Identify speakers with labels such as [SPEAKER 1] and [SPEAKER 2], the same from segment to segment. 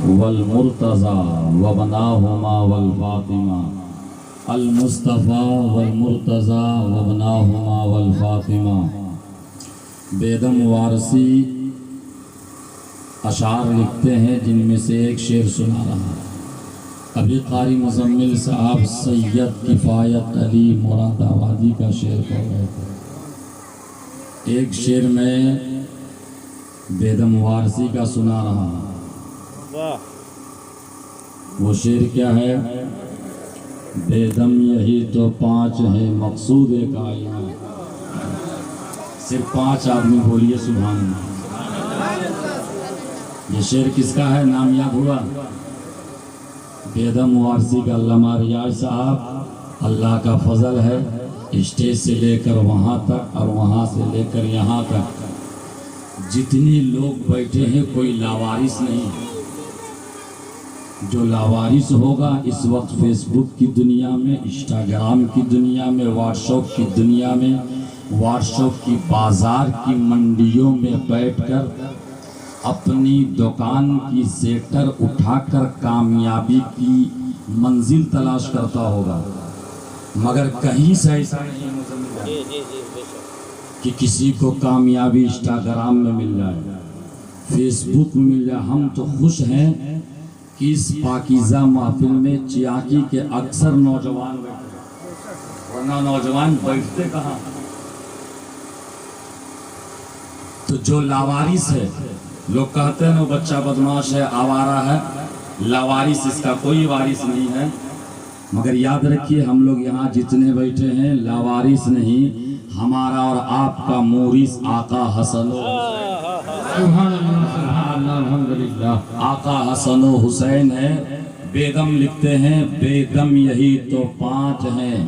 [SPEAKER 1] والمرتضی وابناہما والفاطمہ، المصطفیٰ والمرتضی وابناہما والفاطمہ۔ بیدم وارثی اشعار لکھتے ہیں جن میں سے ایک شعر سنا رہا ہے۔ ابھی قاری مزمل صاحب سید کفایت علی مراد آبادی کا شعر پڑھ رہے تھے۔ ایک شعر میں بیدم وارثی کا سنا رہا ہوں۔ وہ شعر کیا ہے؟ بیدم یہی تو 5 ہیں مقصود کائنات۔ صرف 5 آدمی بولیے سبحان اللہ۔ یہ شعر کس کا ہے؟ نام یاد ہوا؟ بیدم وارثی کا علامہ ریاض صاحب۔ اللہ کا فضل ہے، اسٹیج سے لے کر وہاں تک اور وہاں سے لے کر یہاں تک جتنے لوگ بیٹھے ہیں کوئی لاوارث نہیں۔ جو لاوارث ہوگا اس وقت فیس بک کی دنیا میں، انسٹاگرام کی دنیا میں، واٹس ایپ کی دنیا میں، واٹس ایپ کی بازار کی منڈیوں میں بیٹھ کر اپنی دکان کی سیٹر اٹھا کر کامیابی کی منزل تلاش کرتا ہوگا، مگر کہیں سے ایسا نہیں کہ کسی کو کامیابی انسٹاگرام میں مل جائے، فیس بک میں مل جائے۔ ہم تو خوش ہیں کہ اس پاکیزہ محفل میں چیاکی کے اکثر نوجوان بیٹھے، ورنہ نوجوان بیٹھتے کہاں؟ تو جو لاوارث ہے، لوگ کہتے ہیں وہ بچہ بدماش ہے، آوارہ ہے، لاوارث، اس کا کوئی وارث نہیں ہے۔ مگر یاد رکھیے ہم لوگ یہاں جتنے بیٹھے ہیں لاوارث نہیں، ہمارا اور آپ کا مورث آقا حسن سبحان اللہ الحمدللہ آقا حسن و حسین ہے۔ بیگم لکھتے ہیں بیگم یہی تو 5 ہیں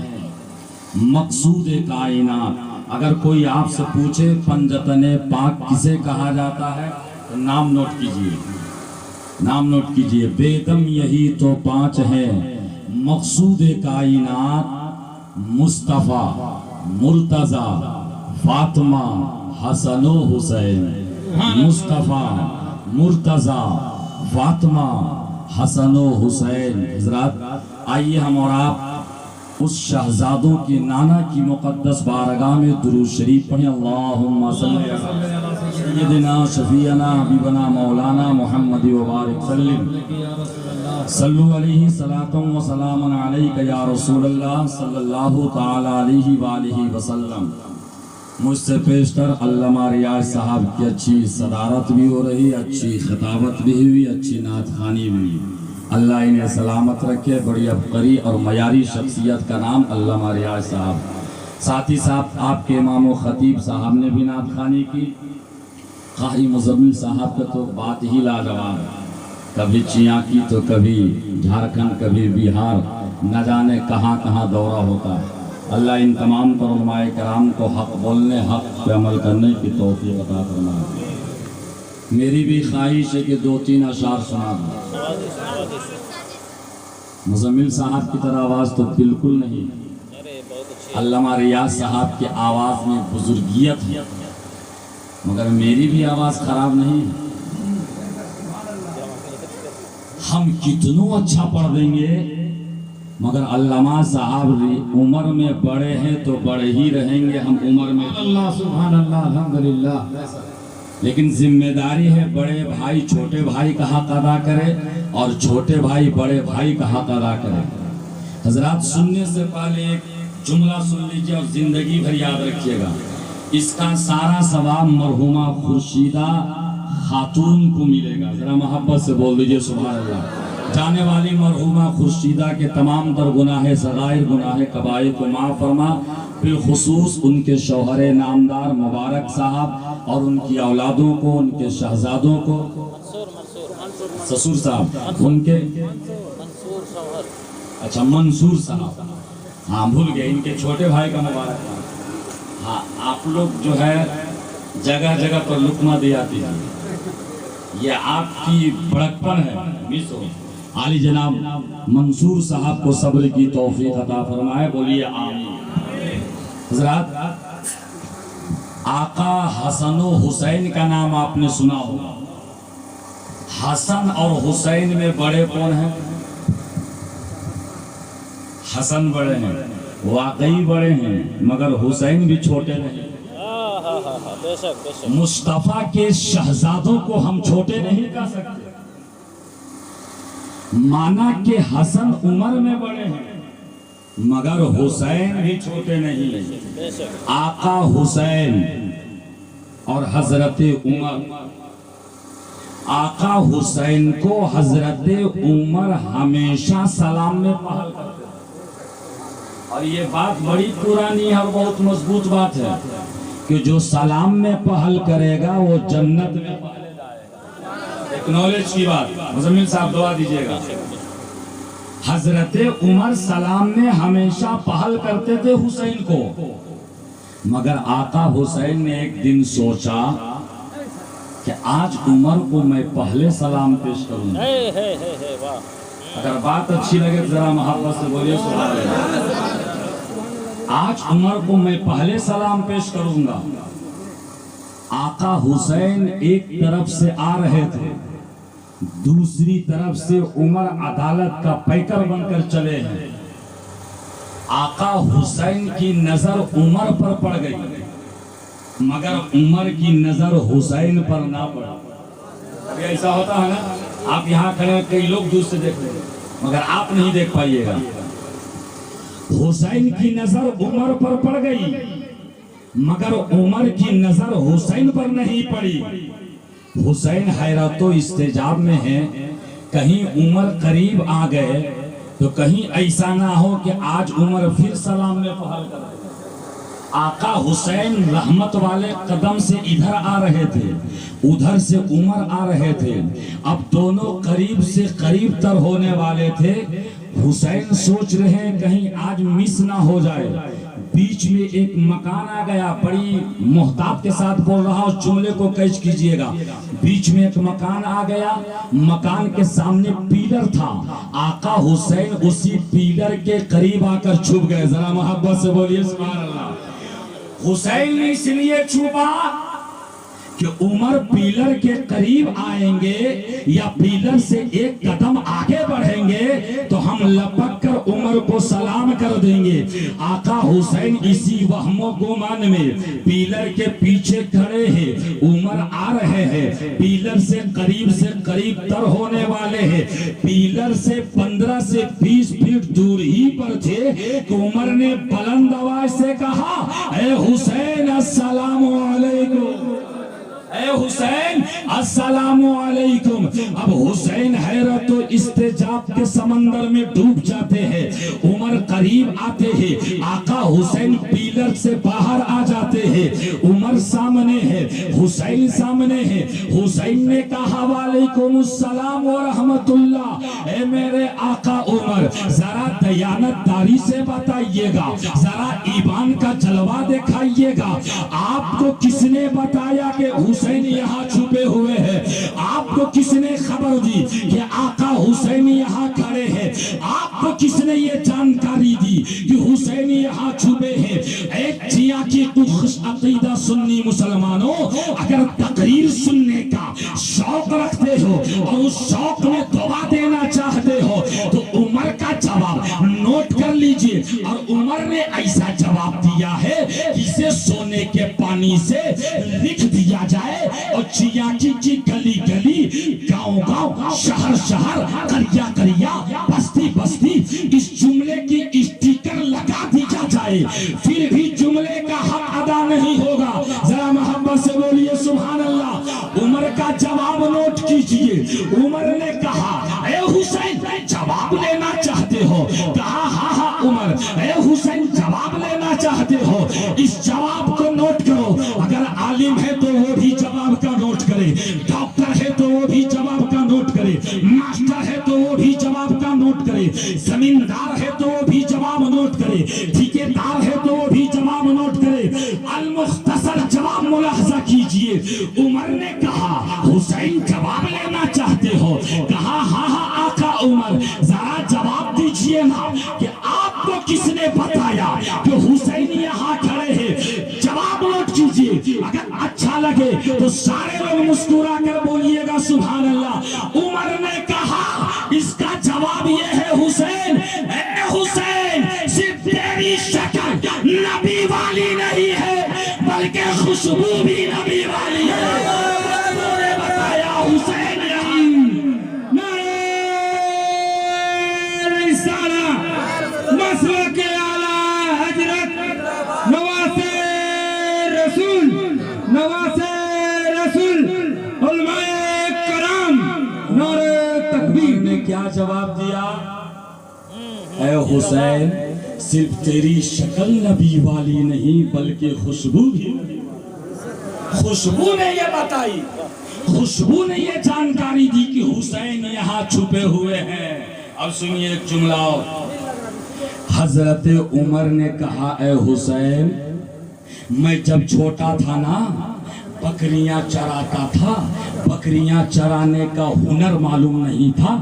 [SPEAKER 1] مقصود کائنات۔ اگر کوئی آپ سے پوچھے پنجتن پاک کسے کہا جاتا ہے تو نام نوٹ کیجئے، نام نوٹ کیجئے۔ بیگم یہی تو 5 ہیں مقصود کائنات، مصطفیٰ، مرتضی، فاطمہ، حسن و حسین۔ مصطفیٰ، مرتضی، فاطمہ، حسن و حسین۔ حضرات آئیے ہم اور آپ اس شہزادوں کی نانا کی مقدس بارگاہ میں درود شریف پڑھیں۔ اللہم صلی علی سیدنا شفیعنا حبیبنا مولانا محمد وبارک سلم صلو علیہ صلاۃ و سلام علیک یا رسول اللہ صلی اللہ تعالی علیہ وآلہ وسلم۔ مجھ سے پیشتر علامہ ریاض صاحب کی اچھی صدارت بھی ہو رہی، اچھی خطابت بھی ہوئی، اچھی نعت خوانی بھی ہوئی۔ اللہ انہیں سلامت رکھے۔ بڑی عبقری اور معیاری شخصیت کا نام علامہ ریاض صاحب۔ ساتھ ہی ساتھ آپ کے امام و خطیب صاحب نے بھی نعت خوانی کی۔ قاری مزمل صاحب کا تو بات ہی لاجواب ہے، کبھی چیاکی تو کبھی جھارکھنڈ، کبھی بہار، نہ جانے کہاں کہاں دورہ ہوتا ہے۔ اللہ ان تمام پر علماء کرام کو حق بولنے، حق پہ عمل کرنے کی توفیق عطا فرمائے۔ میری بھی خواہش ہے کہ 2-3 اشعار سنا دوں۔ مزمل صاحب کی طرح آواز تو بالکل نہیں، علامہ ریاض صاحب کی آواز میں بزرگیت ہے، مگر میری بھی آواز خراب نہیں ہے۔ ہم کتنوں اچھا پڑھ دیں گے، مگر علامہ صاحب عمر میں بڑے ہیں تو بڑے ہی رہیں گے، ہم عمر میں اللہ سبحان اللہ الحمدللہ۔ لیکن ذمہ داری ہے بڑے بھائی چھوٹے بھائی کا حق ادا کرے اور چھوٹے بھائی بڑے بھائی کا حق ادا کرے۔ حضرات سننے سے پہلے ایک جملہ سن لیجئے اور زندگی بھر یاد رکھیے گا۔ اس کا سارا ثواب مرحومہ خورشیدہ خاتون کو ملے گا۔ ذرا محبت سے بول دیجئے سبحان اللہ۔ جانے والی مرحومہ خورشیدہ کے تمام در گناہ صغائر گناہ کبائر کو معاف فرما، بالخصوص ان کے شوہر نامدار مبارک صاحب اور ان کی اولادوں کو، ان کے شہزادوں کو، سسور صاحب، ان کے اچھا منصور صاحب، ہاں بھول گئے، ان کے چھوٹے بھائی کا مبارک۔ ہاں آپ لوگ جو ہے جگہ جگہ پر لقمہ دی آتی ہے، یہ آپ کی بڑکپن ہے، مس ہو۔ عالی جناب منصور صاحب کو صبر کی توفیق عطا فرمائے، بولیے آمین۔ حضرات آقا حسن و حسین کا نام آپ نے سنا ہوگا۔ حسن اور حسین میں بڑے کون ہیں؟ حسن بڑے ہیں، واقعی بڑے ہیں، مگر حسین بھی چھوٹے نہیں۔ مصطفیٰ کے شہزادوں کو ہم چھوٹے نہیں کہہ سکتے، مانا کہ حسن عمر میں بڑے ہیں مگر حسین بھی چھوٹے نہیں۔ آقا حسین اور حضرت عمر، آقا حسین کو حضرت عمر ہمیشہ سلام میں پہل کرتے، اور یہ بات بڑی پرانی ہے اور بہت مضبوط بات ہے کہ جو سلام میں پہل کرے گا وہ جنت میں پہلے جائے گا۔ ایک نالج کی بات، مزمل صاحب دعا دیجئے گا۔ حضرت عمر سلام میں ہمیشہ پہل کرتے تھے حسین کو، مگر آقا حسین نے ایک دن سوچا کہ آج عمر کو میں پہلے سلام پیش کروں گا۔ اگر بات اچھی لگے ذرا محبت سے بولیے سبحان اللہ۔ آج عمر کو میں پہلے سلام پیش کروں گا۔ آقا حسین ایک طرف سے آ رہے تھے، دوسری طرف سے عمر عدالت کا پیکر بن کر چلے ہیں۔ آقا حسین کی نظر عمر پر پڑ گئی مگر عمر کی نظر حسین پر نہ پڑا۔ ابھی ایسا ہوتا ہے نا، آپ یہاں کھڑے کئی لوگ دور سے دیکھ رہے ہیں مگر آپ نہیں دیکھ پائیے گا۔ حسین کی نظر عمر پر پڑ گئی مگر عمر کی نظر حسین پر نہیں پڑی۔ حسین حیرت و استعجاب میں ہے، کہیں عمر قریب آ گئے تو کہیں ایسا نہ ہو کہ آج عمر پھر سلام میں پہل کرے۔ آقا حسین رحمت والے قدم سے ادھر آ رہے تھے، ادھر سے عمر آ رہے تھے، اب دونوں قریب سے قریب تر ہونے والے تھے۔ حسین سوچ رہے ہیں کہیں آج مس نہ ہو جائے۔ بیچ میں ایک مکان آ گیا، بڑی محتاط کے ساتھ بول رہا ہوں، جملے کو کیچ کیجئے گا۔ بیچ میں ایک مکان آ گیا، مکان کے سامنے پیلر تھا، آقا حسین اسی پیلر کے قریب آ کر چھپ گئے۔ ذرا محبت سے بولیے سبحان اللہ۔ حسین نے اس لیے چھپا کہ عمر پیلر کے قریب آئیں گے یا پیلر سے ایک قدم آگے بڑھیں گے تو ہم لپک کر عمر کو سلام کر دیں گے۔ آقا حسین اسی وہم و گمان میں پیلر کے پیچھے کھڑے ہیں، عمر آ رہے ہیں، پیلر سے قریب تر ہونے والے ہیں، پیلر سے 15 سے 20 فٹ دور ہی پر تھے کہ عمر نے بلند آواز سے کہا، اے حسین السلام علیکم، اے حسین السلام علیکم۔ اب حسین حیرت و استعجاب کے سمندر میں ڈوب جاتے ہیں، عمر قریب آتے ہیں، آقا حسین پیلر سے باہر آ جاتے ہیں، عمر سامنے ہے، حسین سامنے ہے۔ حسین نے کہا وعلیکم السلام ورحمت اللہ۔ اے میرے آقا عمر، ذرا دیانت داری سے بتائیے گا، ذرا ایمان کا جلوہ دکھائیے گا، آپ کو کس نے بتایا کہ حسین یہاں چھپے ہوئے ہیں؟ آپ کو کس نے خبر دی کہ آقا حسین یہاں کھڑے ہیں؟ آپ کو کس نے یہ جانکاری دی کہ حسین یہاں چھپے ہیں؟ ایک جیا کی خوش عقیدہ سنی مسلمانوں، اگر تقریر سننے کا شوق رکھتے ہو اور اس شوق میں دعا دینا چاہتے ہو تو عمر کا جواب نوٹ کر لیجئے۔ اور عمر نے ایسا جواب دیا ہے جسے سونے کے پانی سے لکھ دیا جائے اور چیاکی کی گلی گلی، گاؤں گاؤں، شہر شہر، قریہ قریہ، بستی بستی اس جملے کی اسٹیکر لگا دیا جائے، پھر بھی جملے کا حق ادا نہیں ہوگا۔ ذرا محبت سے بولیے سبحان اللہ۔ عمر کا جواب نوٹ کیجئے۔ عمر نے کہا، اے حسین جواب لینا چاہتے ہو؟ کہا ہاں ہاں عمر۔ اے حسین جواب لینا چاہتے ہو؟ اس جواب کو نوٹ کرو۔ اگر عالم ہے تو وہ بھی جواب کا نوٹ کرے، ڈاکٹر ہے تو وہ بھی جواب کا نوٹ کرے، ماسٹر ہے تو وہ بھی جواب کا نوٹ کرے، زمیندار ہے تو وہ بھی جواب نوٹ کرے، ٹھیکیدار ہے تو وہ بھی جواب نوٹ کرے۔ المختصر جواب ملاحظہ کیجئے۔ عمر نے کہا حسین جواب لینا چاہتے ہو؟ کہا ہاں ہاں آقا عمر، ذرا جواب دیجئے نا کہ آپ کو کس نے بتایا کہ حسین یہاں کھڑے ہیں؟ جواب نوٹ کیجئے۔ اگر اچھا لگے تو سارے لوگ مسکرا کر بولیے گا سبحان سبحان اللہ. عمر نے کہا اس کا جواب یہ ہے حسین، اے حسین صرف تیری شکل نبی والی نہیں ہے بلکہ خوشبو بھی نبی والی ہے. انہوں نے بتایا حسین یہی رسالہ مسلک اعلیٰ حضرت نواسے رسول علماء کرام نعرہ تکبیر نے کیا جواب دیا؟ اے حسین صرف تیری شکل نبی والی نہیں بلکہ خوشبو بھی نبی والی. خوشبو نے یہ بتائی، خوشبو نے یہ جانکاری دی کہ حسین یہاں چھپے ہوئے ہیں. اب سنیے ایک جملہ اور. حضرت عمر نے کہا اے حسین میں جب چھوٹا تھا نا بکریاں چراتا تھا، بکریاں چرانے کا ہنر معلوم نہیں تھا،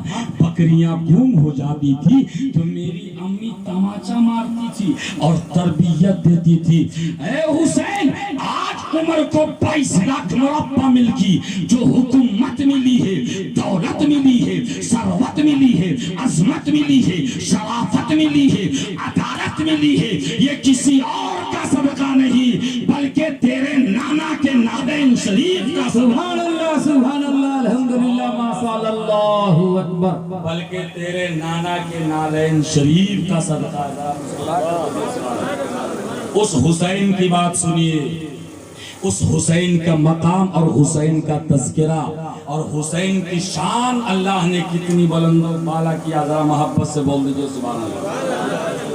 [SPEAKER 1] بکریاں گم ہو جاتی تھی تو میری امی تماچا مارتی تھی اور تربیت دیتی تھی. اے حسین آج عمر کو 22 لاکھ مربع ملکی جو حکومت ملی ہے، دولت ملی ہے، ثروت ملی ہے، عظمت ملی ہے، شرافت ملی ہے، عدالت ملی ہے، یہ کسی اور کا صدقہ نہیں بلکہ تیرے نانا کے نالین شریف کا.
[SPEAKER 2] سبحان اللہ الحمدللہ ما شاء اللہ اکبر.
[SPEAKER 1] بلکہ تیرے نانا کے نالین شریف کا صدقہ. اس حسین کی بات سنیے، اس حسین کا مقام اور حسین کا تذکرہ اور حسین کی شان اللہ نے کتنی بلند و بالا کیا. ذرا محبت سے بول دیجئے سبحان اللہ.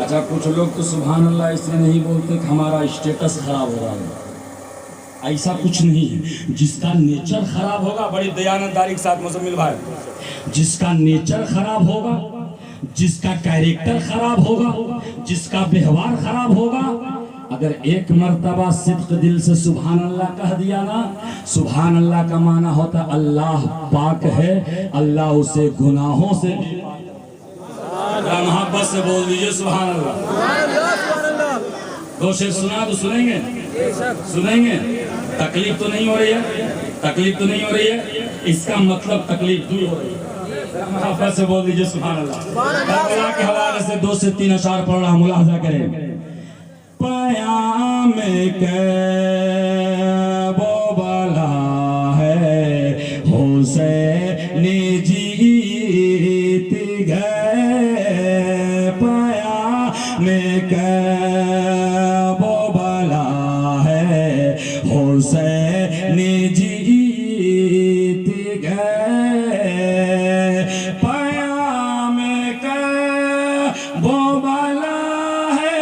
[SPEAKER 1] اچھا کچھ لوگ تو سبحان اللہ اس لیے نہیں بولتے کہ ہمارا اسٹیٹس خراب ہو رہا ہے. ایسا کچھ نہیں ہے. جس کا نیچر خراب ہوگا، بڑی دیانتداری کے ساتھ مزمل بھائی، جس کا نیچر خراب ہوگا، جس کا کیریکٹر خراب ہوگا، جس کا ویوہار خراب ہوگا، اگر ایک مرتبہ صدق دل سے سبحان اللہ کہہ دیا نا، سبحان اللہ کا معنی ہوتا ہے اللہ پاک ہے، اللہ اسے گناہوں سے بھی. محبت سے بول دیجئے سبحان اللہ. دو شعر سنا تو سنیں گے، سنیں گے. تکلیف تو نہیں ہو رہی ہے، تکلیف تو نہیں ہو رہی ہے، اس کا مطلب تکلیف دور ہو رہی ہے. محبت سے بول دیجئے سبحان اللہ. کربلا کے حوالے سے 2 سے 3 اشعار پڑھ رہا ہوں، ملاحظہ کریں. پیام کعب و بلا ہے حسین جیت گئے. پیام کعب و بلا ہے حسین جیت گئے. پیام کعب و بلا ہے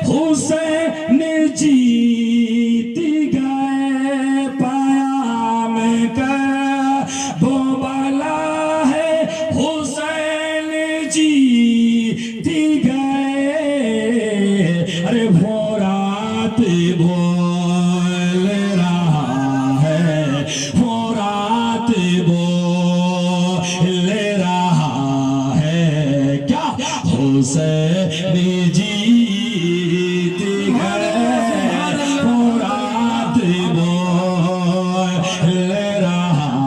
[SPEAKER 1] حسین جیت گئے. پیام کعب و بلا ہے حسین جیت گئے. ارے وہ رات بول رہا ہے، وہ رات بول رہا ہے کیا حسین جیت گئے. وہ رات بول رہا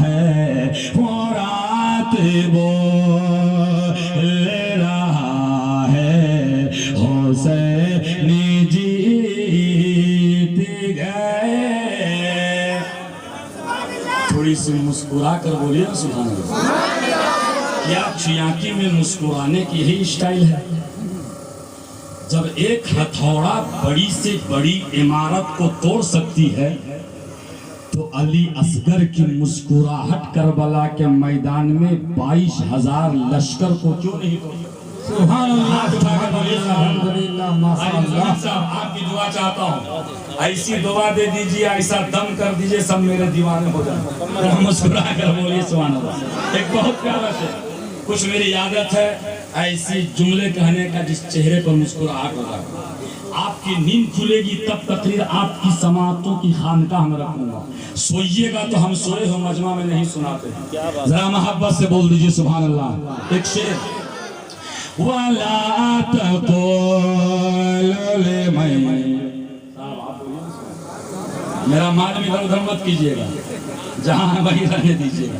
[SPEAKER 1] ہے، وہ رات بول رہا ہے حسین جیت گئے. تھوڑی سی مسکرا کر بولیے نا سبحان اللہ. کیا چیاکی میں مسکرانے کی یہی اسٹائل ہے؟ جب ایک ہتھوڑا بڑی سے بڑی عمارت کو توڑ سکتی ہے تو علی اصغر کی مسکراہٹ کربلا کے میدان میں 22,000 لشکر کو کیوں نہیں توڑ سکتی؟
[SPEAKER 2] سبحان اللہ
[SPEAKER 1] الحمدللہ
[SPEAKER 2] ما شاء اللہ.
[SPEAKER 1] آپ کی دعا چاہتا ہوں، ایسی دعا دے دیجئے، ایسا دم کر دیجئے سب میرے دیوانے ہو جائیں. مسکرا کر بولیے سبحان اللہ. ایک بہت پیارا شعر، کچھ میری عادت ہے ایسی جملے کہنے کا جس چہرے پر مسکراہٹ ہوگا. آپ کی نیند کھلے گی تب تقریر آپ کی سماعتوں کی خانقاہ میں رکھوں گا. سوئیے گا تو ہم سوئے ہو مجمع میں نہیں سناتے. ذرا محبت سے بول دیجئے سبحان اللہ. ایک شعر وَلَا تَقُولُ لِمَنْ، میرا مال بھی ادھر ادھر مت کیجئے گا، جہاں وہیں رہنے دیجئے گا.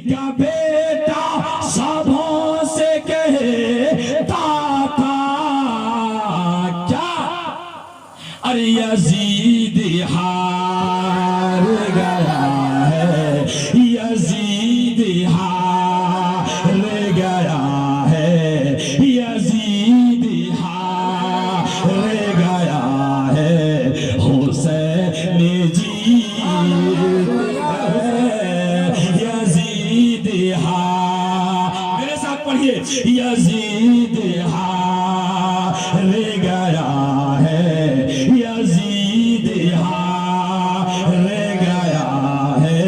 [SPEAKER 1] کا بیٹا سبوں سے کہتا تھا کیا، ارے یزید ہار گیا ہے، یزید ہار گیا ہے، یزید ہار گیا ہے، حسین جیت گئے، یزید ہار، میرے ساتھ پڑھیے، یزید ہار گیا ہے، یزید ہار گیا ہے،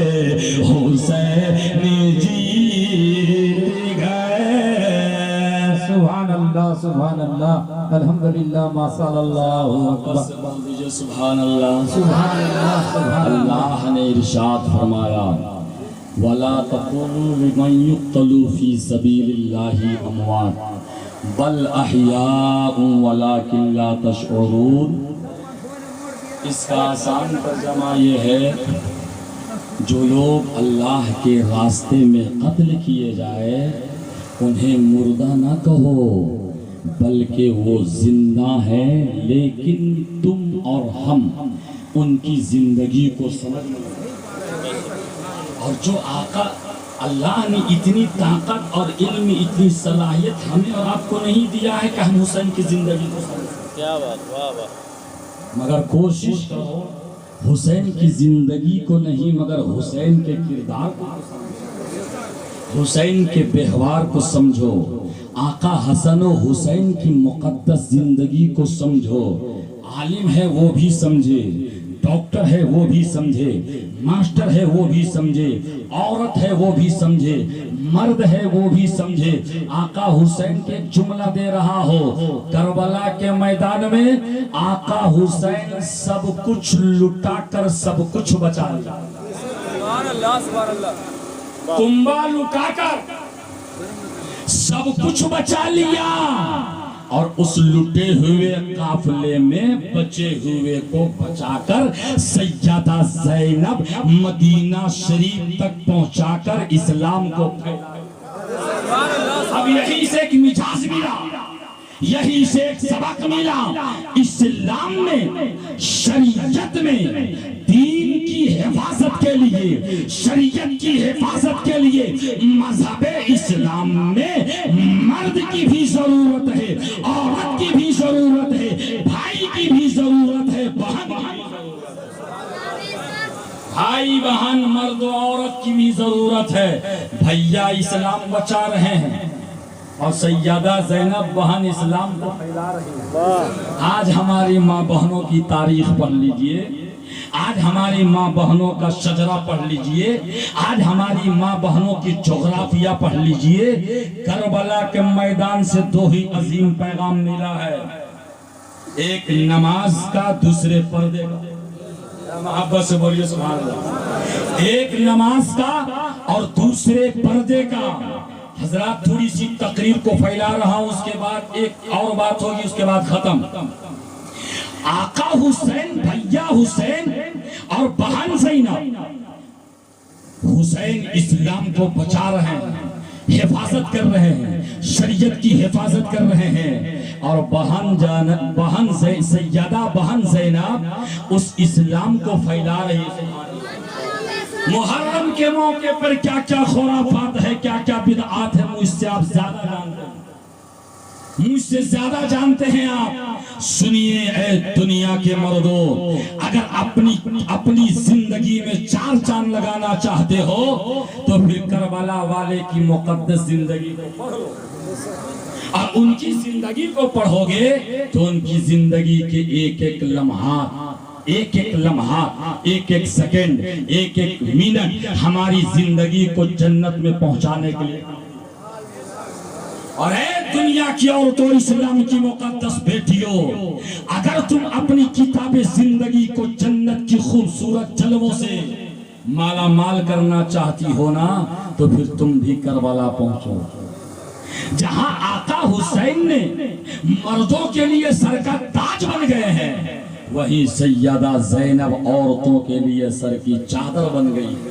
[SPEAKER 1] حسین جیت گئے۔
[SPEAKER 2] سبحان اللہ سبحان اللہ الحمدللہ ما شاء اللہ اکبر
[SPEAKER 1] سبحان اللہ۔
[SPEAKER 2] سبحان اللہ سبحان اللہ۔
[SPEAKER 1] اللہ نے ارشاد فرمایا وَلَا تَقُولُوا لِمَنْ يُقْتَلُوا فِي سَبِيلِ اللَّهِ أَمْوَاتٌ بَلْ أَحْيَاءٌ وَلَكِنْ لَا تَشْعُرُونَ۔ اس کا آسان ترجمہ یہ ہے، جو لوگ اللہ کے راستے میں قتل کیے جائے انہیں مردہ نہ کہو، بلکہ وہ زندہ ہیں، لیکن تم اور ہم ان کی زندگی کو سمجھ لیں۔ اور جو آقا اللہ نے اتنی طاقت اور علم، اتنی صلاحیت ہمیں اور آپ کو نہیں دیا ہے کہ ہم حسین کی زندگی کو سمجھیں۔
[SPEAKER 3] کیا بات، واہ واہ۔
[SPEAKER 1] مگر کوشش کرو حسین کی زندگی کو نہیں مگر حسین کے کردار کو سمجھو، حسین کے بہوار کو سمجھو، آقا حسن و حسین کی مقدس زندگی کو سمجھو۔ عالم ہے وہ بھی سمجھے، ڈاکٹر ہے وہ بھی سمجھے، ماسٹر ہے وہ بھی سمجھے، عورت ہے وہ بھی سمجھے، مرد ہے وہ بھی سمجھے۔ آقا حسین کے جملہ دے رہا ہو، کربلا کے میدان میں آقا حسین سب کچھ لٹا کر سب کچھ بچا لیا۔
[SPEAKER 3] سبحان اللہ سبحان اللہ۔
[SPEAKER 1] کنبہ لٹا کر سب کچھ بچا لیا، اور اس لٹے ہوئے قافلے میں بچے ہوئے کو بچا کر سیدہ زینب مدینہ شریف تک پہنچا کر اسلام کو پھیلایا۔ اب یہی سے ایک مجاز ملا، یہی سے ایک سبق ملا، اسلام میں، شریعت میں، دین کی حفاظت کے لیے، شریعت کی حفاظت کے لیے مذہب اسلام میں مرد کی بھی ضرورت ہے، عورت کی بھی ضرورت ہے، بھائی کی بھی ضرورت ہے، بہن کی بھی ضرورت ہے، بھائی بہن مرد و عورت کی بھی ضرورت ہے۔ بھیا اسلام بچا رہے ہیں اور سیدہ زینب بہن اسلام کو پھیلا رہی ہے۔ آج ہماری ماں بہنوں کی تاریخ پڑھ لیجئے، آج ہماری ماں بہنوں کا شجرہ پڑھ لیجئے، آج ہماری ماں بہنوں کی جغرافیہ پڑھ لیجئے۔ کربلا کے میدان سے دو ہی عظیم پیغام ملا ہے، ایک نماز کا، دوسرے پردے کا۔ محبت سے بولیے سبحان اللہ۔ ایک نماز کا اور دوسرے پردے کا۔ حضرات تھوڑی سی تقریر کو پھیلا رہا ہوں، اس کے بعد ایک اور بات ہوگی، اس کے بعد ختم۔ آقا حسین، بھیا حسین اور بہن زینب، حسین اسلام کو بچا رہے ہیں، حفاظت کر رہے ہیں، شریعت کی حفاظت کر رہے ہیں، اور سیدہ بہن زینب اس اسلام کو پھیلا رہی ہے۔ محرم کے موقع پر کیا کیا خرافات ہے، کیا کیا بدعات ہے، مجھ سے آپ زیادہ جانتے ہیں، مجھ سے زیادہ جانتے ہیں آپ۔ سنیے اے دنیا کے مردوں، اگر اپنی زندگی میں چار چاند لگانا چاہتے ہو تو پھر کربلا والے کی مقدس زندگی کو پڑھو، اور ان کی زندگی کو پڑھو گے تو ان کی زندگی کے ایک ایک لمحات، ایک ایک لمحات، ایک ایک سیکنڈ، ایک ایک منٹ ہماری زندگی کو جنت میں پہنچانے کے لیے۔ اور اے دنیا کی عورتوں، اسلام کی مقدس بیٹیوں، اگر تم اپنی کتاب زندگی کو جنت کی خوبصورت جلووں سے مالا مال کرنا چاہتی ہو نا، تو پھر تم بھی کربلا پہنچو، جہاں آقا حسین نے مردوں کے لیے سر کا تاج بن گئے ہیں، وہیں سیدہ زینب عورتوں کے لیے سر کی چادر بن گئی ہے۔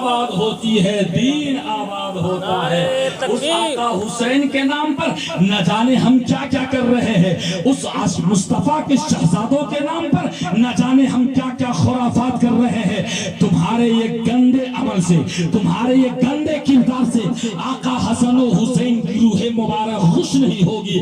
[SPEAKER 1] آباد ہوتی ہے، دین آباد ہوتا ہے۔ اس آقا حسین کے نام پر نہ جانے ہم کیا کیا کر رہے ہیں، اس مصطفیٰ کے شہزادوں کے نام پر نہ جانے ہم کیا کیا خرافات کر رہے ہیں۔ تمہارے یہ گندے عمل سے، تمہارے یہ گندے کردار سے آقا حسن و حسین کی روح مبارک خوش نہیں ہوگی۔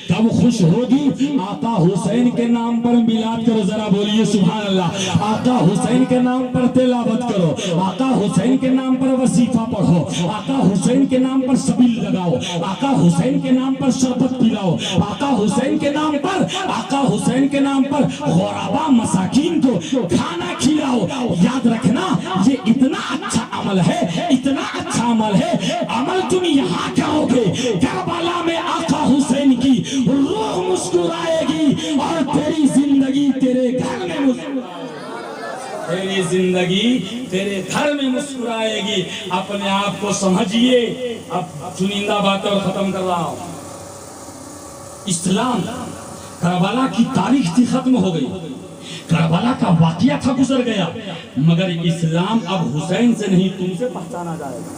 [SPEAKER 1] کب خوش ہوگی؟ آقا حسین کے نام پر میلاد کرو، ذرا بولیے سبحان اللہ۔ آقا حسین کے نام پر تلاوت کرو، آقا حسین کے نام پر وظیفہ پڑھو، آقا حسین کے نام پر سبیل لگاؤ، آقا حسین کے نام پر شربت پلاؤ، آقا حسین کے نام پر، آقا حسین کے نام پر غربا مساکین کو کھانا کھلاؤ۔ یاد رکھنا یہ اتنا اچھا عمل ہے، اتنا اچھا عمل ہے، عمل تم یہاں کرو گے کربلا میں آقا حسین کی روح مسکرائے گی اور تیری زندگی تیرے گھر میں تیری زندگی تیرے گھر میں مسکرائے گی۔ اپنے آپ کو سمجھیے۔ اب چنندہ باتیں اور ختم کر رہا ہوں۔ اسلام کربلا کی تاریخ تھی، ختم ہو گئی، کربلا کا واقعہ تھا، گزر گیا، مگر اسلام اب حسین سے نہیں تم سے پہچانا جائے گا،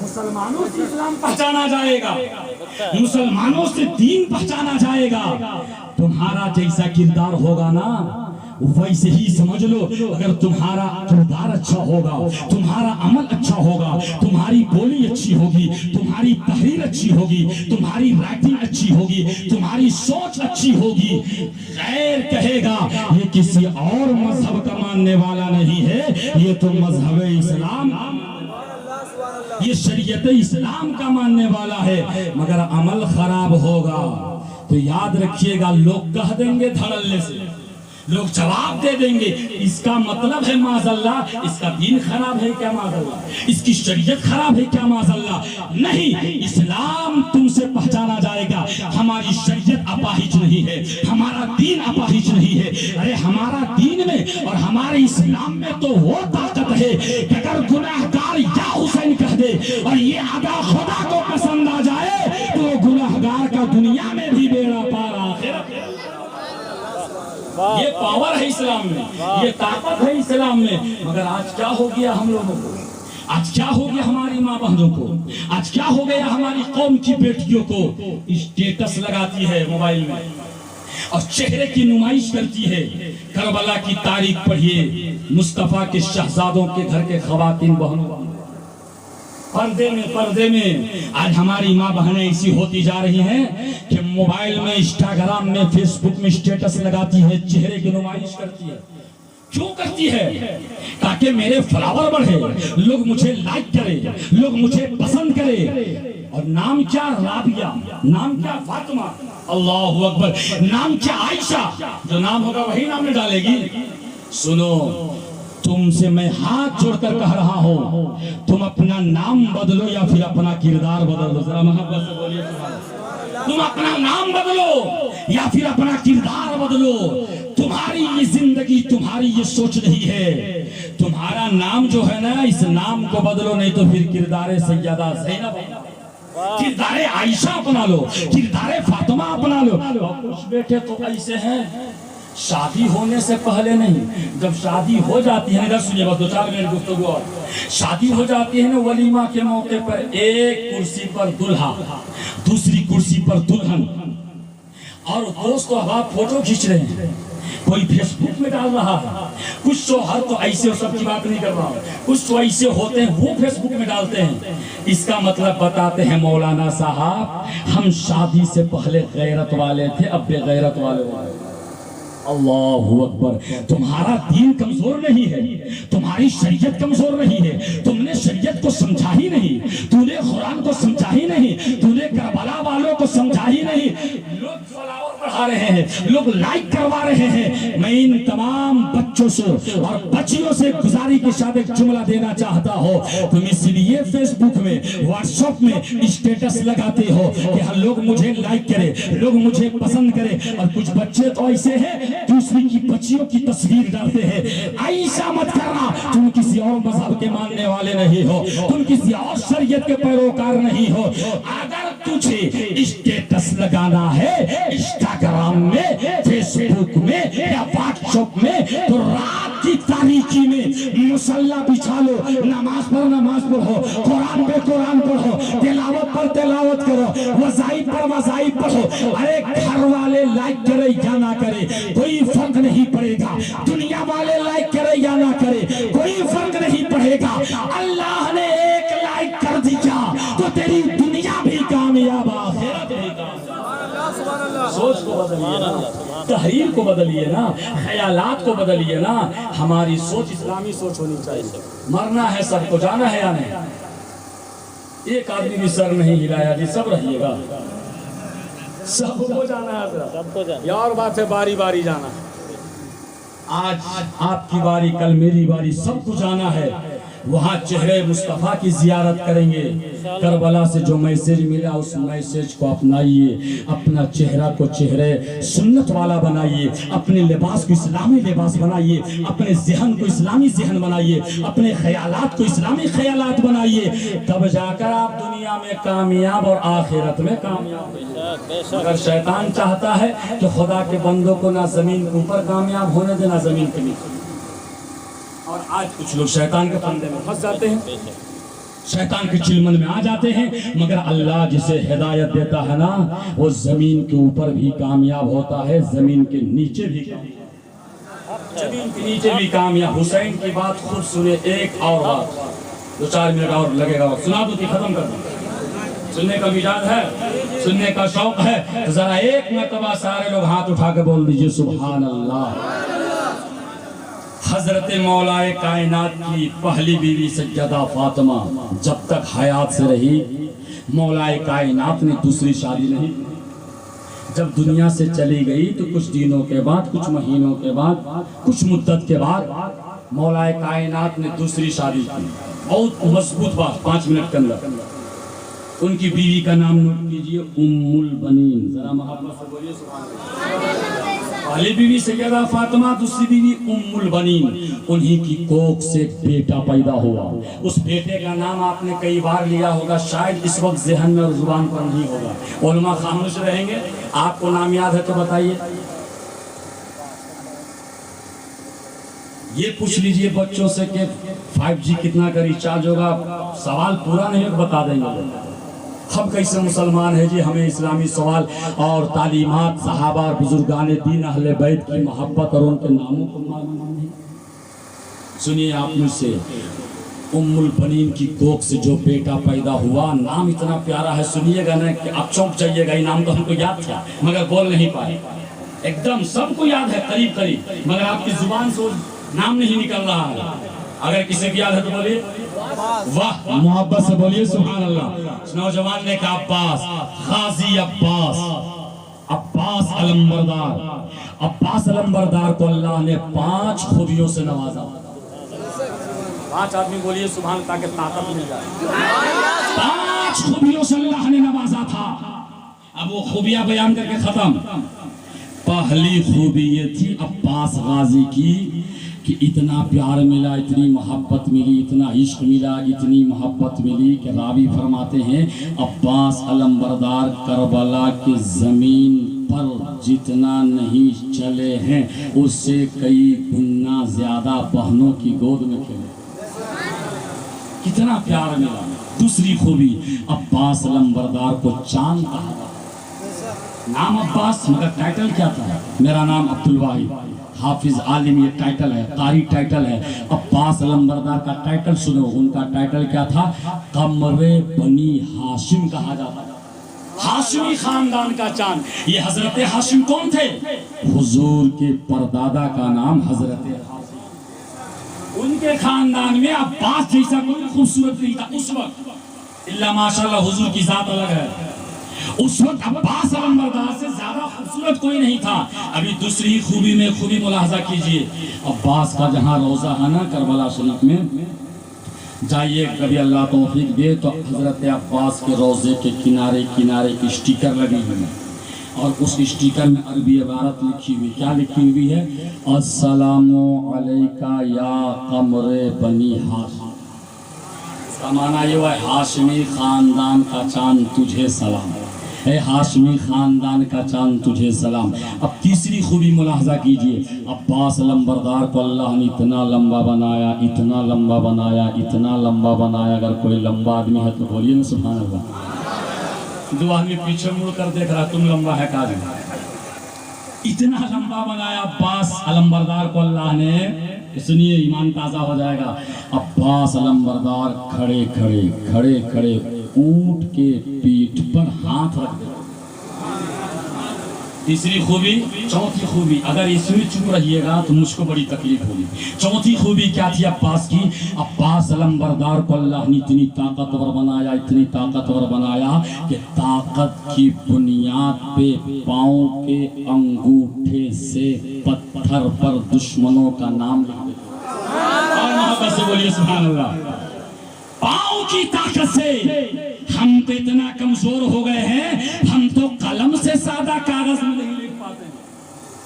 [SPEAKER 1] مسلمانوں سے اسلام پہچانا جائے گا، مسلمانوں سے دین پہچانا جائے گا۔ تمہارا جیسا کردار ہوگا نا ویسے ہی سمجھ لو، اگر تمہارا کردار اچھا ہوگا، تمہارا عمل اچھا ہوگا، تمہاری بولی اچھی ہوگی، تمہاری تحریر اچھی ہوگی، تمہاری رائٹنگ اچھی ہوگی، تمہاری سوچ اچھی ہوگی، غیر کہے گا یہ کسی اور مذہب کا ماننے والا نہیں ہے، یہ تو مذہب اسلام، یہ شریعت اسلام کا ماننے والا ہے۔ مگر عمل خراب ہوگا تو یاد رکھیے گا لوگ کہہ دیں گے دھڑلے سے، لوگ جواب دے دیں گے، اس کا مطلب ہے معاذ اللہ اس کا دین خراب ہے کیا، معاذ اللہ اس کی شریعت خراب ہے کیا، معاذ اللہ نہیں، اسلام تم سے پہچانا جائے گا۔ ہماری شریعت اپاہج نہیں ہے، ہمارا دین اپاہج نہیں ہے۔ ارے ہمارا دین میں اور ہمارے اسلام میں تو وہ طاقت ہے کہ اگر گناہگار یا حسین کہہ دے اور یہ ادا خدا کو پسند آ جائے تو گناہگار کا دنیا میں بھی بیڑا پار آخرت۔ یہ پاور ہے اسلام میں، یہ طاقت ہے اسلام میں۔ مگر آج کیا ہو گیا ہم لوگوں کو، آج کیا ہو گیا ہماری ماں بہنوں کو، آج کیا ہو گیا ہماری قوم کی بیٹیوں کو، اسٹیٹس لگاتی ہے موبائل میں اور چہرے کی نمائش کرتی ہے۔ کربلا کی تاریخ پڑھیے، مصطفیٰ کے شہزادوں کے گھر کے خواتین بہنوں پردے میں آج ہماری ماں بہنیں ایسی ہوتی جا رہی ہیں کہ موبائل میں، انسٹاگرام میں، فیس بک میں اسٹیٹس لگاتی ہے، چہرے کی نمائش کرتی ہے۔ کیوں کرتی ہے؟ تاکہ میرے فلاور بڑھے، لوگ مجھے لائک کرے، لوگ مجھے پسند کرے۔ اور نام کیا رابعہ، نام کیا فاطمہ، اللہ اکبر، نام کیا عائشہ، جو نام ہوگا وہی نام میں ڈالے گی۔ سنو، تم سے میں ہاتھ جوڑ کر کہہ رہا ہوں، تم اپنا نام بدلو یا پھر اپنا کردار بدلو، ذرا محبت سے بولیے سبحان اللہ۔ تم اپنا نام بدلو یا پھر اپنا کردار بدلو۔ تمہاری یہ زندگی، تمہاری یہ سوچ نہیں ہے، تمہارا نام جو ہے نا، اس نام کو بدلو، نہیں تو پھر کردار سیدہ زینب، کردار عائشہ اپنا لو، کردار فاطمہ اپنا لو۔ اور کچھ بیٹے تو ایسے ہیں شادی ہونے سے پہلے نہیں، جب شادی ہو جاتی ہے، سنیے بس 2-4 منٹ گفتگو، اور شادی ہو جاتی ہے نا ولیمہ کے موقع پر، ایک کرسی پر دلہا، دوسری کرسی پر دلہن، اور دوست و احباب فوٹو کھینچ رہے ہیں، کوئی فیس بک میں ڈال رہا ہے۔ کچھ شوہر تو ایسے سب کی بات نہیں کر رہا، کچھ تو ایسے ہوتے ہیں وہ فیس بک میں ڈالتے ہیں۔ اس کا مطلب بتاتے ہیں مولانا صاحب، ہم شادی سے پہلے غیرت والے تھے، اب بے غیرت والے ہوئے۔ اللہ اکبر، تمہارا دین کمزور نہیں ہے، تمہاری شریعت کمزور نہیں ہے، تم نے شریعت کو سمجھا ہی نہیں، تو نے قرآن کو سمجھا ہی نہیں، تو نے کربلا والوں کو سمجھا ہی نہیں۔ لوگ فلاور بڑھا رہے ہیں، لوگ لائک کروا رہے ہیں۔ میں ان تمام بچوں سے اور بچیوں سے گزاری کے ساتھ ایک جملہ دینا چاہتا ہوں، تم اس لیے فیس بک میں، واٹس ایپ میں اسٹیٹس لگاتے ہو کہ لوگ مجھے لائک کرے، لوگ مجھے پسند کرے، اور کچھ بچے تو ایسے ہیں دوسری کی بچیوں کی تصویر ڈالتے ہیں۔ ایسا مت کرنا، تم کسی اور مذہب کے ماننے والے نہیں ہو، تم کسی اور شریعت کے پیروکار نہیں ہو۔ اگر تجھے اسٹیٹس لگانا ہے انسٹاگرام میں، فیس بک میں یا واٹس ایپ میں، تو رات کی تاریکی میں مصلی بچھا لو، نماز پڑھو، قرآن پہ قرآن پڑھو، تلاوت پر تلاوت کرو، وظائف پر وظائف پڑھو۔ ارے گھر والے لائک کرے یا نہ کرے کوئی فرق نہیں پڑے گا، دنیا والے لائک کرے یا نہ کرے کوئی فرق نہیں پڑے گا۔ اللہ نے ایک لائک کر دیا تو تیری دنیا بھی کامیاب، آخرت بھی کامیاب۔ سوچ کو بدلیے نا، تحریر کو بدلیے نا، خیالات کو بدلیے نا۔ ہماری سوچ اسلامی سوچ ہونی چاہیے۔ مرنا ہے سب کو، جانا ہے یا نہیں؟ ایک آدمی بھی سر نہیں ہلایا جی، سب رہیے گا، سب کو جانا ہے، سب کو جانا۔ یا اور بات ہے باری باری جانا، آج آپ کی باری، کل میری باری، سب کو جانا ہے۔ وہاں چہرے مصطفیٰ کی زیارت کریں گے۔ کربلا سے جو میسیج ملا اس میسیج کو اپنائیے، اپنا چہرہ کو چہرے سنت والا بنائیے، اپنے لباس کو اسلامی لباس بنائیے، اپنے ذہن کو اسلامی ذہن بنائیے، اپنے خیالات کو اسلامی خیالات بنائیے، تب جا کر آپ دنیا میں کامیاب اور آخرت میں کامیاب ہیں۔ اگر شیطان چاہتا ہے کہ خدا کے بندوں کو نہ زمین کے اوپر کامیاب ہونے دے نہ زمین کے نیچے، اور آج کچھ لوگ شیطان کے پھندے میں پھنس جاتے ہیں، شیطان کے چلمن میں آ جاتے ہیں، مگر اللہ جسے ہدایت دیتا ہے نا وہ زمین کے اوپر بھی کامیاب ہوتا ہے، زمین کے نیچے بھی کامیاب، زمین کے نیچے بھی کامیاب۔ حسین کی بات خود سنے، ایک اور بات، 2-4 منٹ اور لگے گا، سنا دو کہ ختم کر دوں۔ سننے کا مزاج ہے، سننے کا شوق ہے تو ذرا ایک مرتبہ سارے لوگ ہاتھ اٹھا کے بول دیجئے سبحان اللہ۔ حضرت مولا کائنات کی پہلی بیوی سیدہ فاطمہ جب تک حیات سے رہی، مولا کائنات نے دوسری شادی نہیں۔ جب دنیا سے چلی گئی تو کچھ دنوں کے بعد، کچھ مہینوں کے بعد، کچھ مدت کے بعد مولا کائنات نے دوسری شادی کی۔ بہت مضبوط بات، 5 منٹ کے اندر۔ ان کی بیوی کا نام نوٹ کیجئے، ام البنین، ذرا محبت سے بولیے سبحان اللہ۔ پہلی بیوی سیدہ فاطمہ، دوسری بیوی ام البنین، انہی کی کوکھ سے ایک بیٹا پیدا ہوا۔ اس بیٹے کا نام آپ نے کئی بار لیا ہوگا، شاید اس وقت ذہن میں اور زبان پر نہیں ہوگا، علماء خاموش رہیں گے۔ آپ کو نام یاد ہے تو بتائیے۔ یہ پوچھ لیجئے بچوں سے کہ 5G کتنا کا ریچارج ہوگا، سوال پورا نہیں بتا دیں گے۔ ہم کیسے مسلمان ہیں جی، ہمیں اسلامی سوال اور تعلیمات صحابہ اور بزرگان دین اہل بیت کی محبت اور ان کے ناموں کو معلوم نہیں۔ سنیے آپ مجھ سے، ام البنین کی کوکھ سے جو بیٹا پیدا ہوا، نام اتنا پیارا ہے، سنیے گا نا کہ آپ چونک جائیے گا۔ یہ نام تو ہم کو یاد تھا مگر بول نہیں پائے، ایک دم سب کو یاد ہے قریب قریب، مگر آپ کی زبان سے نام نہیں نکل رہا ہے۔ اگر کسی کو یاد ہے تو بولیے واہ، محبت سے بولیے سبحان اللہ۔ اس نوجوان نے کہا عباس، غازی عباس، عباس علمبردار۔ عباس علمبردار کو اللہ نے 5 خوبیوں سے نوازا۔ 5 آدمی بولیے سبحان اللہ تاکہ طاقت مل جائے۔ 5 خوبیوں سے اللہ نے نوازا تھا۔ اب وہ خوبیاں بیان کر کے ختم۔ پہلی خوبی یہ تھی عباس غازی کی کہ اتنا پیار ملا، اتنی محبت ملی، اتنا عشق ملا، اتنی محبت ملی کہ راوی فرماتے ہیں عباس علمبردار کربلا کی زمین پر جتنا نہیں چلے ہیں اس سے کئی گنا زیادہ بہنوں کی گود میں کھیلے، کتنا پیار ملا۔ دوسری خوبی، عباس علمبردار کو چاند کہا، نام عباس مگر ٹائٹل کیا تھا؟ میرا نام عبدالواحد، حافظ عالم یہ ٹائٹل ہے، قاری ٹائٹل ہے۔ عباس علمبردار کا ٹائٹل سنو، ان کا ٹائٹل کیا تھا؟ قمر بنی ہاشم کہا جاتا ہے، ہاشمی خاندان کا چاند۔ یہ حضرت ہاشم کون تھے؟ حضور کے پردادا کا نام حضرت ہاشم، ان کے خاندان میں عباس جیسا کوئی خوبصورت نہیں تھا اس وقت، اللہ ماشاءاللہ حضور کی ذات الگ ہے۔ اس وقت عباس علمبردار سے زیادہ خوبصورت کوئی نہیں تھا۔ ابھی دوسری خوبی میں خوبی ملاحظہ کیجئے، عباس کا جہاں روضہ ہے نا کربلا شریف میں، جائیے کبھی اللہ توفیق دے تو حضرت عباس کے روضے کے کنارے کنارے کی اسٹیکر لگی ہوئی ہے، اور اس اسٹیکر میں عربی عبارت لکھی ہوئی، کیا لکھی ہوئی ہے؟ السلام علیکہ یا قمر بنی ہاشم۔ اس کا معنی یہ ہے ہاشمی خاندان کا چاند تجھے سلام۔ اے ہاشمی خاندان کا چاند تجھے سلام۔ اب تیسری خوبی ملاحظہ کیجئے، عباس علمبردار کو اللہ نے اتنا لمبا بنایا، اتنا لمبا بنایا، اتنا لمبا بنایا، اگر کوئی لمبا آدمی ہے تو بولیے نا سبحان اللہ۔ دو آدمی پیچھے مڑ کر دیکھ رہا تم لمبا ہے کہا دیں، اتنا لمبا بنایا عباس علمبردار کو اللہ نے، سنیے ایمان تازہ ہو جائے گا۔ عباس علمبردار کھڑے کھڑے کھڑے کھڑے اونٹ کے پیٹھ پر ہاتھ رکھ دے۔ تیسری خوبی، چوتھی خوبی، اگر اس میں چپ رہیے گا تو مجھ کو بڑی تکلیف ہوگی۔ چوتھی خوبی کیا تھی عباس کی؟ عباس علمبردار کو اللہ نے اتنی طاقتور بنایا، اتنی طاقتور بنایا کہ طاقت کی بنیاد پہ پاؤں کے انگوٹھے سے پتھر پر دشمنوں کا نام لکھ دیتا۔ اور محبت سے بولیے سبحان اللہ۔ پاؤں کی طاقت سے ہم تو اتنا کمزور ہو گئے ہیں، ہم تو قلم سے سادہ کاغذ میں نہیں لکھ پاتے ہیں۔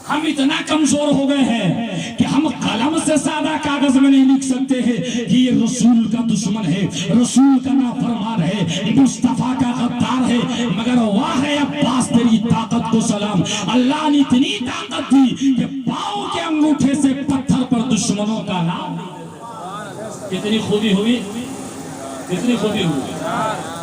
[SPEAKER 1] ہم اتنا کمزور ہو گئے ہیں کہ ہم قلم سے سادہ کاغذ میں نہیں لکھ سکتے ہیں کہ یہ رسول کا دشمن ہے، رسول کا نافرمان ہے، مصطفیٰ کا غدار ہے، مگر واہ ہے عباس تیری طاقت کو سلام۔ اللہ نے اتنی طاقت دی کہ پاؤں کے انگوٹھے سے پتھر پر دشمنوں کا نام۔ کتنی خوبی ہوئی، کتنی خوبی ہوئی،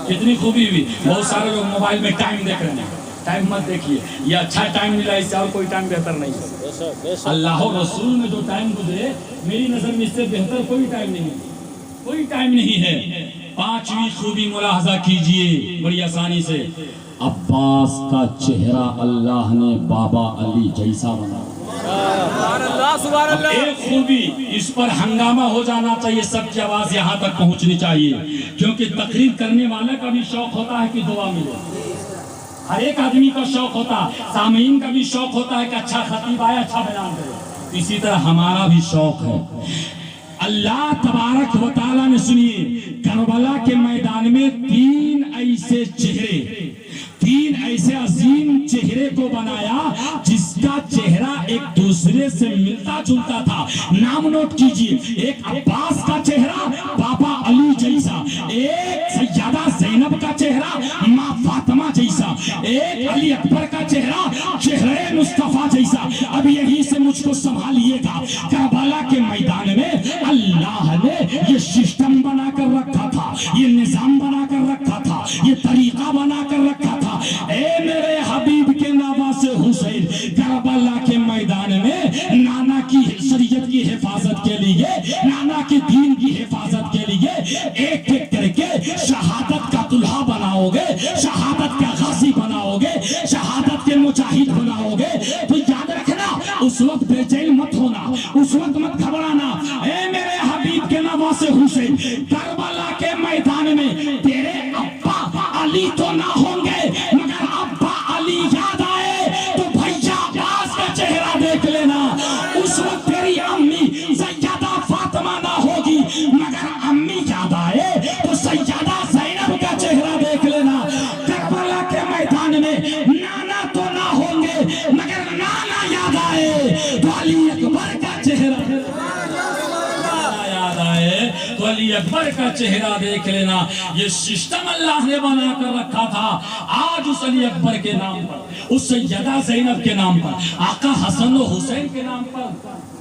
[SPEAKER 1] کتنی خوبی ہوئی۔ بہت سارے لوگ موبائل میں ٹائم دیکھ رہے ہیں، ٹائم مت دیکھیے، یہ اچھا ٹائم ملا، اس سے اور کوئی ٹائم بہتر نہیں ہے۔ اللہ و رسول میں جو ٹائم گزرے میری نظر میں اس سے بہتر کوئی ٹائم نہیں ہے، کوئی ٹائم نہیں ہے۔ پانچویں خوبی ملاحظہ کیجئے بڑی آسانی سے، عباس کا چہرہ اللہ نے بابا علی جیسا بنا۔
[SPEAKER 3] سبحان اللہ سبحان
[SPEAKER 1] اب
[SPEAKER 3] اللہ۔
[SPEAKER 1] ایک خوبی، اس پر ہنگامہ ہو جانا چاہیے، سب کی آواز یہاں تک پہنچنی چاہیے، کیونکہ تقریر کرنے والے کا بھی شوق ہوتا ہے کہ دعا ملے، ہر ایک آدمی کا شوق ہوتا، سامعین کا بھی شوق ہوتا ہے کہ اچھا خطیب آئے، اچھا بیان کرے، اسی طرح ہمارا بھی شوق ہے۔ اللہ تبارک و تعالیٰ نے سنیے کربلا کے میدان میں تین ایسے چہرے، تین ایسے عظیم چہرے کو بنایا جس کا چہرہ ایک دوسرے سے ملتا جلتا تھا۔ نام نوٹ کیجئے، ایک عباس کا چہرہ بابا علی جیسا، ایک سیدہ زینب کا چہرہ ماں فاطمہ جیسا، ایک علی اکبر کا چہرہ چہرے مصطفیٰ جیسا۔ اب یہی سے مجھ کو سنبھالیے گا، کربلا کے میدان میں اللہ نے یہ سسٹم بنا کر رکھا تھا، یہ نظام بنا کر رکھا تھا، یہ طریقہ بنا کر رکھا تھا۔ اے میرے حبیب کے نواز حسین، کربلا کے میدان میں نانا کی شریعت کی حفاظت کے لیے، نانا کے دین کی حفاظت کے لیے ایک ایک کر کے شہادت کا دلہا بناؤ گے، شہادت کا غازی بناؤ گے، شہادت کے مجاہد بناؤ گے، تو یاد رکھنا اس وقت بے چین مت ہونا، اس وقت مت گھبرانا۔ اے میرے حبیب کے نواز حسین، کربلا کے میدان میں تیرے ابا علی تو نہ ہوں گے، مگر ابا علی یاد آئے تو بھیا عباس کا چہرہ دیکھ لینا۔ اس وقت تیری امی سیدہ فاطمہ نہ ہوگی، مگر امی یاد آئے تو سیدہ زینب کا چہرہ دیکھ لینا۔ کربلا کے میدان میں نانا تو نہ ہوں گے، مگر نانا یاد آئے تو علی اکبر کا چہرہ، یاد آئے تو علی اکبر کا چہرہ دیکھ لینا۔ یہ سسٹم اللہ نے بنا کر رکھا تھا۔ آج اس علی اکبر کے نام پر، اس سیدہ زینب کے نام پر، آقا حسن و حسین کے نام پر